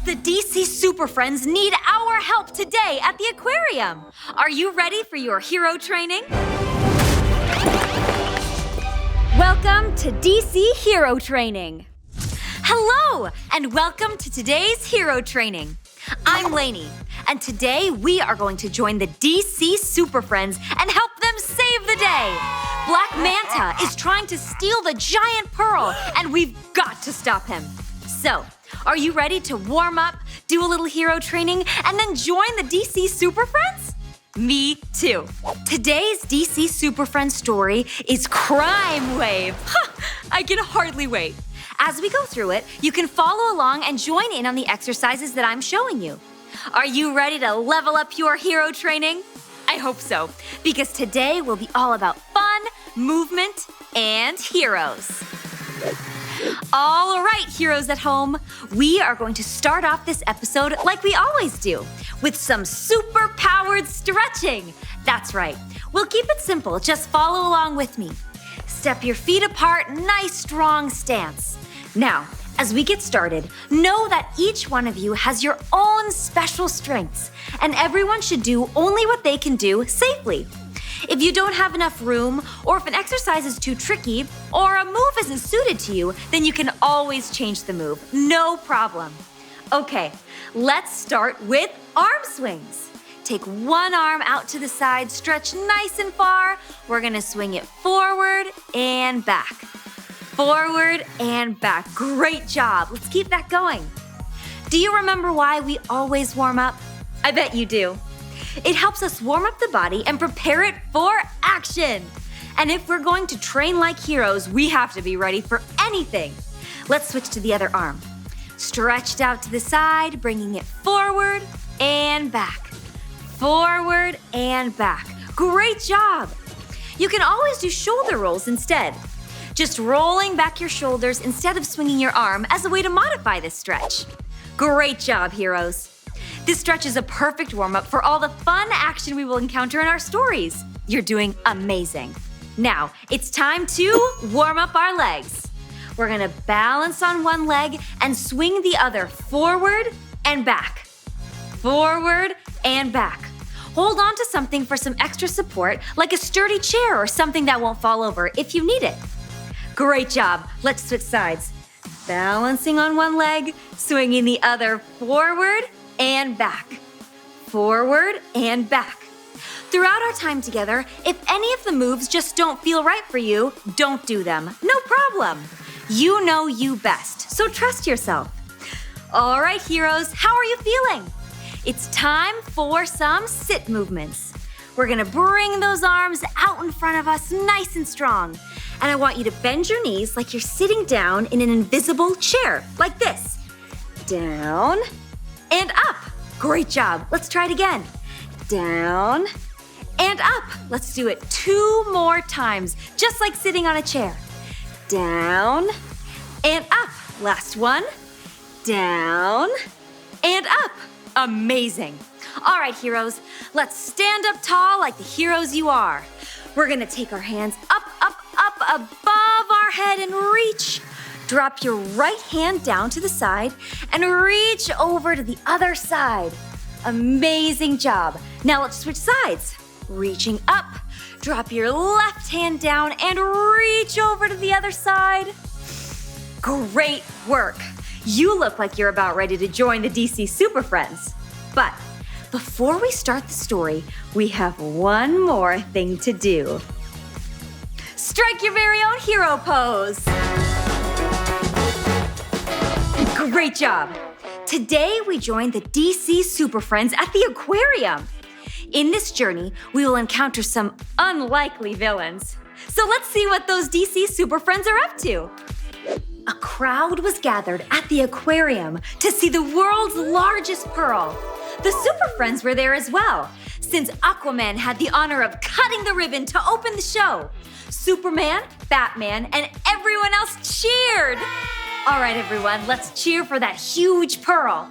The DC Super Friends need our help today at the aquarium. Are you ready for your hero training? Welcome to DC Hero Training. Hello, and welcome to today's hero training. I'm Laynie, and today we are going to join the DC Super Friends and help them save the day. Black Manta is trying to steal the giant pearl, and we've got to stop him. So, are you ready to warm up, do a little hero training, and then join the DC Super Friends? Me too. Today's DC Super Friends story is Crime Wave. I can hardly wait. As we go through it, you can follow along and join in on the exercises that I'm showing you. Are you ready to level up your hero training? I hope so, because today will be all about fun, movement, and heroes. All right, heroes at home, we are going to start off this episode like we always do, with some super-powered stretching. That's right. We'll keep it simple. Just follow along with me. Step your feet apart, nice strong stance. Now, as we get started, know that each one of you has your own special strengths, and everyone should do only what they can do safely. If you don't have enough room, or if an exercise is too tricky, or a move isn't suited to you, then you can always change the move. No problem. Okay, let's start with arm swings. Take one arm out to the side, stretch nice and far. We're gonna swing it forward and back. Forward and back. Great job. Let's keep that going. Do you remember why we always warm up? I bet you do. It helps us warm up the body and prepare it for action. And if we're going to train like heroes, we have to be ready for anything. Let's switch to the other arm. Stretched out to the side, bringing it forward and back. Forward and back. Great job. You can always do shoulder rolls instead. Just rolling back your shoulders instead of swinging your arm as a way to modify this stretch. Great job, heroes. This stretch is a perfect warm-up for all the fun action we will encounter in our stories. You're doing amazing. Now, it's time to warm up our legs. We're gonna balance on one leg and swing the other forward and back. Forward and back. Hold on to something for some extra support, like a sturdy chair or something that won't fall over if you need it. Great job. Let's switch sides. Balancing on one leg, swinging the other forward and back. Forward and back. Throughout our time together, if any of the moves just don't feel right for you, don't do them. No problem. You know you best, so trust yourself. All right, heroes, how are you feeling? It's time for some sit movements. We're gonna bring those arms out in front of us nice and strong. And I want you to bend your knees like you're sitting down in an invisible chair, like this. Down and up. Great job. Let's try it again. Down and up. Let's do it 2 more times, just like sitting on a chair. Down and up. Last one. Down and up. Amazing. All right, heroes, let's stand up tall like the heroes you are. We're gonna take our hands up, up, up above our head and reach. Drop your right hand down to the side and reach over to the other side. Amazing job. Now let's switch sides. Reaching up, drop your left hand down and reach over to the other side. Great work. You look like you're about ready to join the DC Super Friends. But before we start the story, we have one more thing to do. Strike your very own hero pose. Great job. Today we join the DC Super Friends at the aquarium. In this journey, we will encounter some unlikely villains. So let's see what those DC Super Friends are up to. A crowd was gathered at the aquarium to see the world's largest pearl. The Super Friends were there as well, since Aquaman had the honor of cutting the ribbon to open the show. Superman, Batman, and everyone else cheered. All right, everyone, let's cheer for that huge pearl.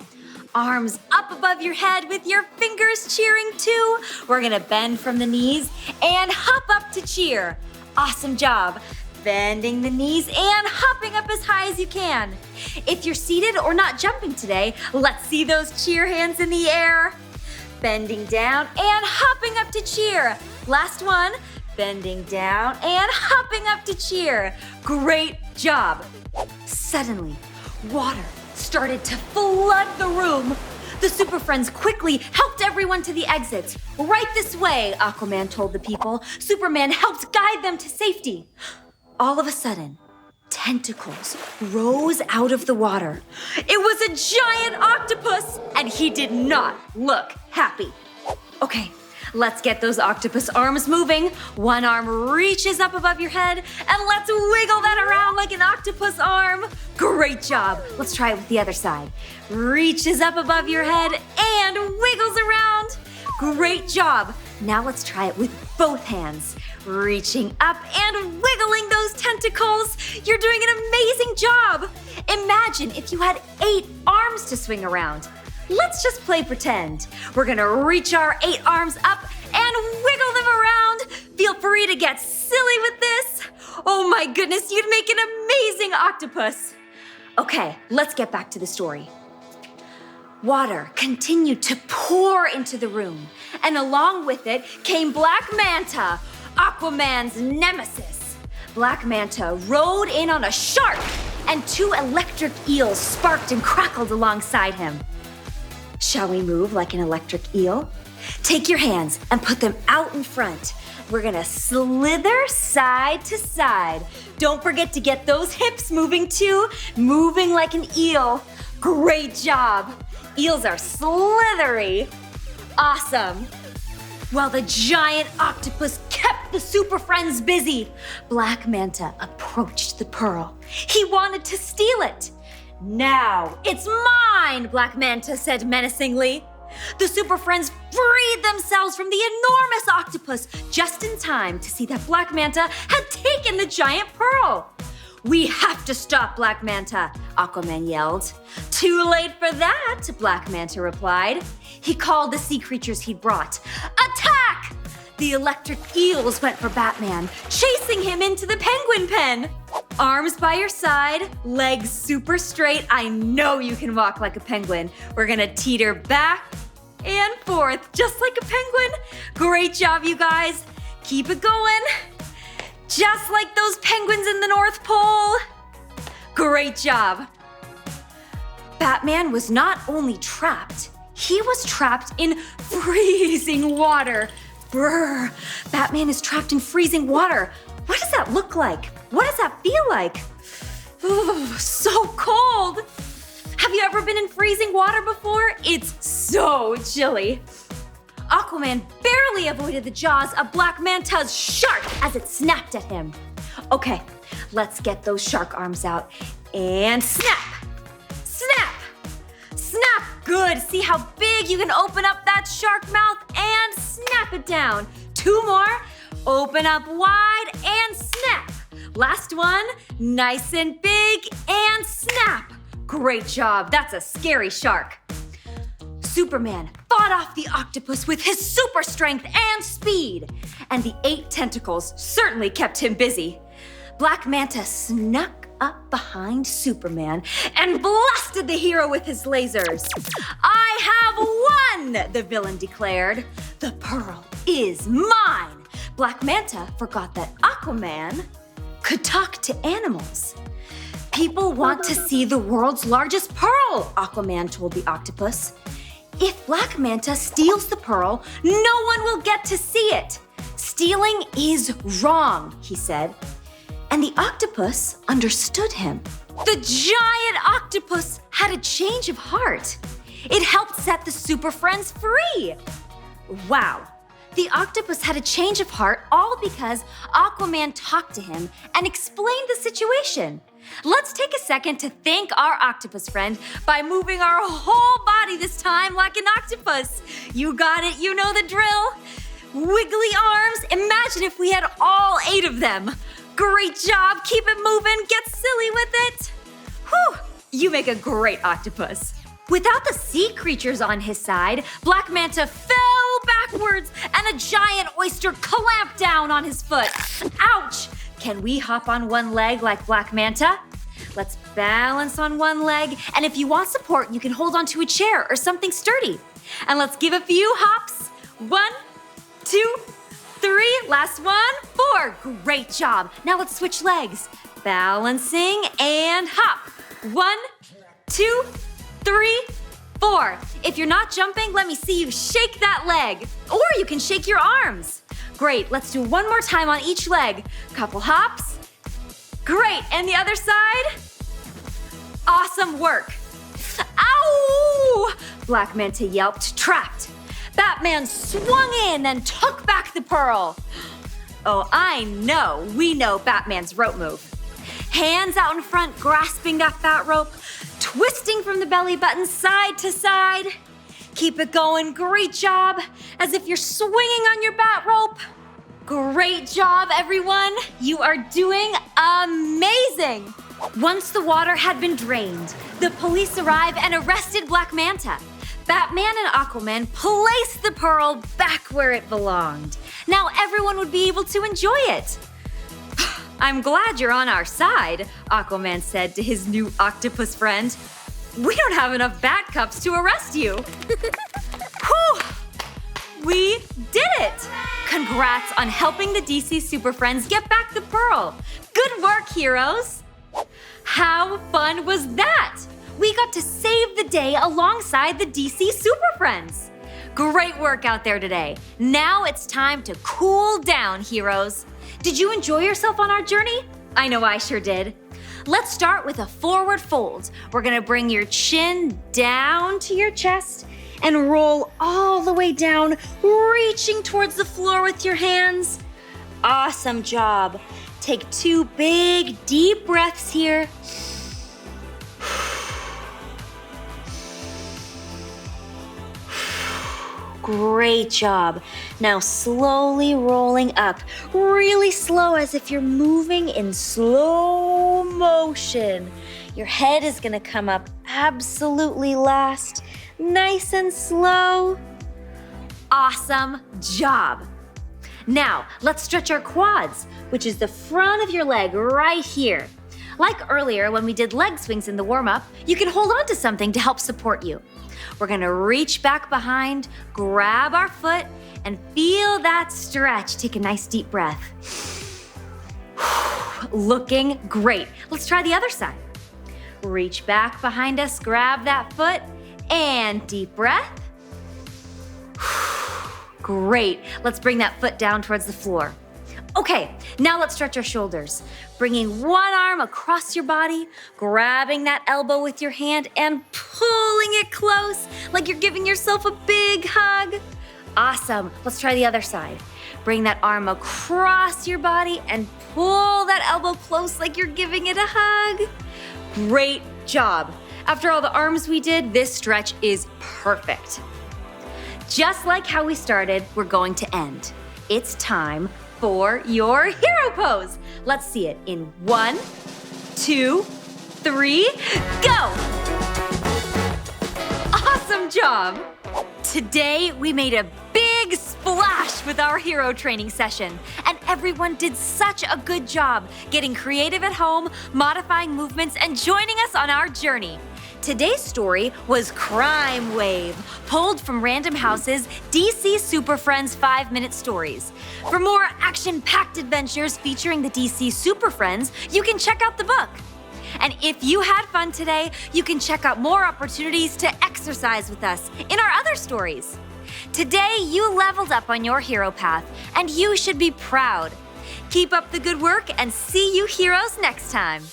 Arms up above your head with your fingers cheering too. We're gonna bend from the knees and hop up to cheer. Awesome job. bending the knees and hopping up as high as you can. If you're seated or not jumping today, let's see those cheer hands in the air. Bending down and hopping up to cheer. Last one, bending down and hopping up to cheer. Great job. Suddenly, water started to flood the room. The Super Friends quickly helped everyone to the exits. Right this way, Aquaman told the people. Superman helped guide them to safety. All of a sudden, tentacles rose out of the water. It was a giant octopus, and he did not look happy. Okay, let's get those octopus arms moving. One arm reaches up above your head, and let's wiggle that around like an octopus arm. Great job. Let's try it with the other side. Reaches up above your head and wiggles around. Great job. Now let's try it with both hands. Reaching up and wiggling those tentacles. You're doing an amazing job. Imagine if you had 8 arms to swing around. Let's just play pretend. We're gonna reach our 8 arms up and wiggle them around. Feel free to get silly with this. Oh my goodness, you'd make an amazing octopus. Okay, let's get back to the story. Water continued to pour into the room, and along with it came Black Manta, Aquaman's nemesis. Black Manta rode in on a shark, and 2 electric eels sparked and crackled alongside him. Shall we move like an electric eel? Take your hands and put them out in front. We're gonna slither side to side. Don't forget to get those hips moving too, moving like an eel. Great job. Eels are slithery. Awesome. While the giant octopus kept the Super Friends busy, Black Manta approached the pearl. He wanted to steal it. Now it's mine, Black Manta said menacingly. The Super Friends freed themselves from the enormous octopus just in time to see that Black Manta had taken the giant pearl. We have to stop Black Manta, Aquaman yelled. Too late for that, Black Manta replied. He called the sea creatures he'd brought. Attack! The electric eels went for Batman, chasing him into the penguin pen. Arms by your side, legs super straight. I know you can walk like a penguin. We're gonna teeter back and forth, just like a penguin. Great job, you guys. Keep it going. Just like those penguins in the North Pole. Great job. Batman was not only trapped, he was trapped in freezing water. Brr, Batman is trapped in freezing water. What does that look like? What does that feel like? Ooh, so cold. Have you ever been in freezing water before? It's so chilly. Aquaman barely avoided the jaws of Black Manta's shark as it snapped at him. Okay, let's get those shark arms out. And snap! Snap! Snap! Good. See how big you can open up that shark mouth and snap it down. 2 more. Open up wide and snap. Last one. Nice and big and snap. Great job. That's a scary shark. Superman fought off the octopus with his super strength and speed, and the 8 tentacles certainly kept him busy. Black Manta snuck up behind Superman and blasted the hero with his lasers. I have won, the villain declared. The pearl is mine. Black Manta forgot that Aquaman could talk to animals. People want to see the world's largest pearl, Aquaman told the octopus. If Black Manta steals the pearl, no one will get to see it. Stealing is wrong, he said. And the octopus understood him. The giant octopus had a change of heart. It helped set the Super Friends free. Wow. The octopus had a change of heart all because Aquaman talked to him and explained the situation. Let's take a second to thank our octopus friend by moving our whole body this time like an octopus. You got it, you know the drill. Wiggly arms, imagine if we had all 8 of them. Great job, keep it moving, get silly with it. Whew, you make a great octopus. Without the sea creatures on his side, Black Manta fell backwards and a giant oyster clamped down on his foot. Ouch! Can we hop on one leg like Black Manta? Let's balance on one leg, and if you want support, you can hold onto a chair or something sturdy. And let's give a few hops. 1, 2, 3, last one, 4. Great job. Now let's switch legs. Balancing and hop. 1, 2, 3, 4. If you're not jumping, let me see you shake that leg. Or you can shake your arms. Great, let's do one more time on each leg. Couple hops. Great, and the other side. Awesome work. Ow! Black Manta yelped, trapped. Batman swung in and took back the pearl. Oh, I know, we know Batman's rope move. Hands out in front, grasping that fat rope, twisting from the belly button side to side. Keep it going, great job, as if you're swinging on your bat rope. Great job, everyone. You are doing amazing. Once the water had been drained, the police arrived and arrested Black Manta. Batman and Aquaman placed the pearl back where it belonged. Now everyone would be able to enjoy it. I'm glad you're on our side, Aquaman said to his new octopus friend. We don't have enough bat cups to arrest you. Whew! We did it! Congrats on helping the DC Super Friends get back the pearl. Good work, heroes! How fun was that? We got to save the day alongside the DC Super Friends. Great work out there today. Now it's time to cool down, heroes. Did you enjoy yourself on our journey? I know I sure did. Let's start with a forward fold. We're gonna bring your chin down to your chest and roll all the way down, reaching towards the floor with your hands. Awesome job. Take 2 big, deep breaths here. Great job. Now slowly rolling up, really slow as if you're moving in slow motion. Your head is gonna come up absolutely last, nice and slow. Awesome job. Now, let's stretch our quads, which is the front of your leg right here. Like earlier when we did leg swings in the warm-up, you can hold on to something to help support you. We're gonna reach back behind, grab our foot, and feel that stretch. Take a nice deep breath. Looking great. Let's try the other side. Reach back behind us, grab that foot, and deep breath. Great. Let's bring that foot down towards the floor. Okay, now let's stretch our shoulders. Bringing one arm across your body, grabbing that elbow with your hand and pulling it close like you're giving yourself a big hug. Awesome. Let's try the other side. Bring that arm across your body and pull that elbow close like you're giving it a hug. Great job. After all the arms we did, this stretch is perfect. Just like how we started, we're going to end. It's time for your hero pose. Let's see it in 1, 2, 3, go! Awesome job! Today, we made a big splash with our hero training session, and everyone did such a good job getting creative at home, modifying movements, and joining us on our journey. Today's story was Crime Wave, pulled from Random House's DC Super Friends 5-Minute Stories. For more action-packed adventures featuring the DC Super Friends, you can check out the book. And if you had fun today, you can check out more opportunities to exercise with us in our other stories. Today, you leveled up on your hero path, and you should be proud. Keep up the good work and see you heroes next time.